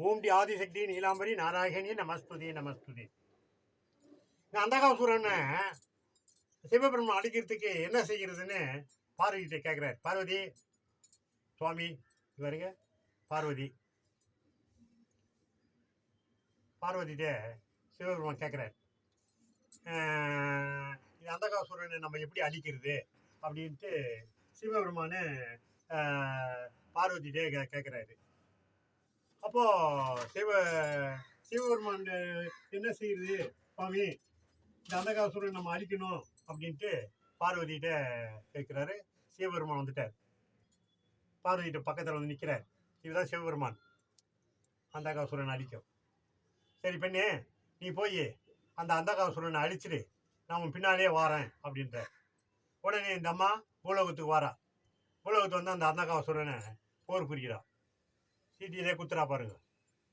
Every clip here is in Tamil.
ஓம் டி ஆதிசக்தி நீலாம்பரி நாராயணி நமஸ்துதி நமஸ்துதி. இந்த அந்தகாசுரனை சிவபெருமான் அடிக்கிறதுக்கு என்ன செய்கிறதுன்னு பார்வதிகிட்ட கேட்குறாரு. பார்வதி சுவாமி இவருங்க பார்வதிகிட்ட சிவபெருமான் கேட்குறாரு, இந்த அந்தகாசுரனை நம்ம எப்படி அழிக்கிறது அப்படின்ட்டு சிவபெருமானு பார்வதிகிட்டே கேட்குறாரு. அப்போ சிவபெருமான் என்ன செய்யுது, சுவாமி இந்த அந்தகாசுரனை நம்ம அழிக்கணும் அப்படின்ட்டு பார்வதிகிட்ட கேட்குறாரு. சிவபெருமான் வந்துட்டார். பார்வதிகிட்ட பக்கத்தில் வந்து நிற்கிறார். இதுதான் சிவபெருமான். அந்தகாசுரனை அழிக்கும். சரி பெண்ணே, நீ போய் அந்த அந்தகாசுரனை அழிச்சிடு, நான் உன் பின்னாலே வாரேன் அப்படின்ற. உடனே இந்த அம்மா பூலோகத்துக்கு வாரா. பூலோகத்துக்கு வந்து அந்த அந்தகாசுரனை போர் புரிகிறான். சீட்டியிலே குத்துறா பாருங்க.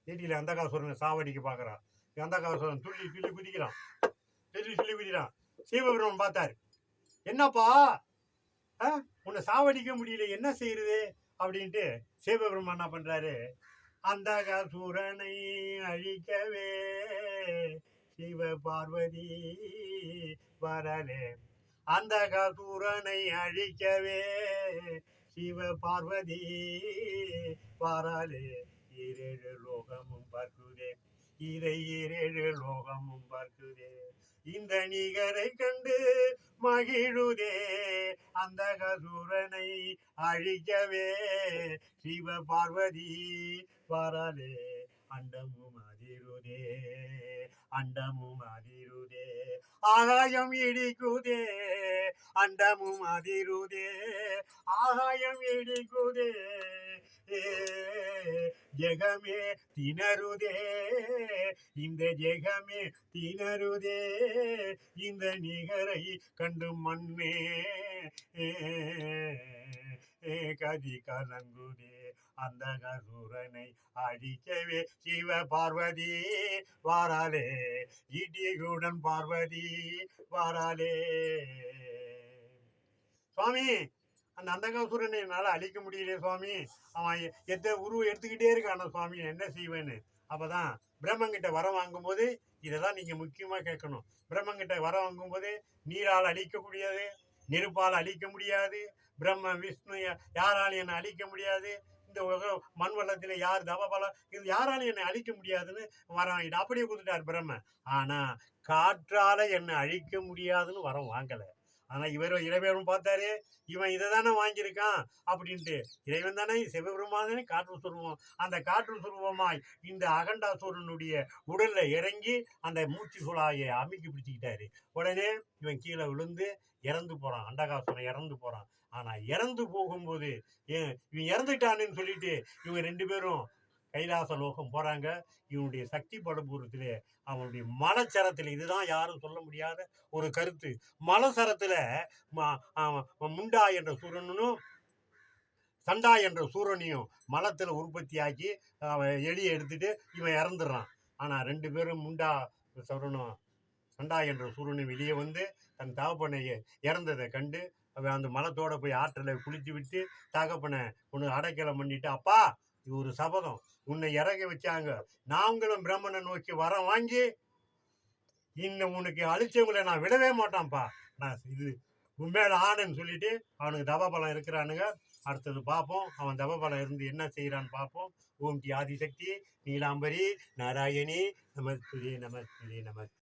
சீட்டியில் அந்தகாசுரனை சாவடிக்க பார்க்குறான். அந்தகாசுரன் துள்ளி துள்ளி குதிக்கிறான். சிவபெருமான் பார்த்தாரு, என்னப்பா உன்னை சாவடிக்க முடியல, என்ன செய்யறது அப்படின்ட்டு சிவபெருமான் என்ன பண்றாரு, அந்தகாசுரனை அழிக்கவே சிவ பார்வதி வரலே, அந்தகாசுரனை அழிக்கவே சிவ பார்வதி வரலே, இரேழு லோகமும் பார்க்குதே, இதை இரேழு லோகமும் பார்க்குதே, இந்த நிகரை கண்டு மகிழுதே, அந்தகாசுரனை அழிக்கவே சிவ பார்வதி வரலே, அண்டமும் அதிருதே, அண்டமும் அதிருதே, ஆகாயம் இடிக்குதே, அண்டமும் அதிருதே, ஆகாயம் இடிக்குதே, ஜெகமே திணறுதே, இந்த ஜெகமே திணறுதே, இந்த நிகரை கண்டு மண்ணே கதி கலங்குதே, அந்தகாசுரனை அழிக்கவே சிவ பார்வதி வாராலே, இடியுடன் பார்வதி வாராலே. சுவாமி அந்த அந்தகாசுரனை என்னால் அழிக்க முடியலையே சுவாமி, அவன் உருவம் எடுத்துக்கிட்டே இருக்கான சுவாமி, என்ன செய்வேன்னு. அப்போதான் பிரம்மங்கிட்ட வரம் வாங்கும்போது இதெல்லாம் நீங்கள் முக்கியமாக கேட்கணும். பிரம்மங்கிட்ட வரம் வாங்கும்போது நீரால் அழிக்க முடியாது, நெருப்பால் அழிக்க முடியாது, பிரம்ம விஷ்ணு யாராலும் என்னை அழிக்க முடியாது, இந்த மண் வளத்தில் யார் தவபலம் இது யாராலும் என்னை அழிக்க முடியாதுன்னு வரம் வாங்கிட்டு அப்படியே கொடுத்துட்டார் பிரம்ம. ஆனால் காற்றால் என்னை அழிக்க முடியாதுன்னு வரம் வாங்கலை. ஆனால் இறைவன் பார்த்தாரு, இவன் இதை தானே வாங்கியிருக்கான் அப்படின்ட்டு. இறைவன் தானே சிவபெருமான் தானே காற்று சுருவம். அந்த காற்று சுருவமாய் இந்த அகண்டாசுரனுடைய உடல்ல இறங்கி அந்த மூச்சு குழாயை அமுக்கி பிடிச்சிக்கிட்டாரு. உடனே இவன் கீழே விழுந்து இறந்து போறான். அண்டகாசுரன் இறந்து போறான். ஆனா இறந்து போகும்போது இவன் இறந்துட்டான்னு சொல்லிட்டு இவங்க 2 பேரும் கைலாச லோகம் போறாங்க. இவனுடைய சக்தி படபூரத்திலே அவனுடைய மலச்சரத்தில், இதுதான் யாரும் சொல்ல முடியாத ஒரு கருத்து, மலசரத்துல முண்டா என்ற சூரனும் சண்டா என்ற சூரனையும் மலத்துல உற்பத்தி ஆக்கி எலியை எடுத்துட்டு இவன் இறந்துடுறான். ஆனா 2 பேரும் முண்டா சூரனும் சண்டா என்ற சூரனும் வெளியே வந்து தன் தகப்பனை இறந்ததை கண்டு அந்த மலத்தோட போய் ஆற்றில் குளித்து விட்டு தகப்பனை ஒன்று அடைக்கலம் பண்ணிட்டு, அப்பா இது ஒரு சபதம், உன்னை இறக்க வச்சாங்க, நாங்களும் பிரம்மனை நோக்கி வரம் வாங்கி இன்னும் உனக்கு அழிச்சவங்களை நான் விடவே மாட்டான்ப்பா, நான் இது உண்மையில ஆனன்னு சொல்லிட்டு அவனுக்கு தவபலம் இருக்கிறானுங்க. அடுத்தது பார்ப்போம், அவன் தவபலம் இருந்து என்ன செய்யறான்னு பார்ப்போம். ஓம் டி ஆதிசக்தி நீலாம்பரி நாராயணி நமஸ்துதி நமஸ்துதி நமஸ்து.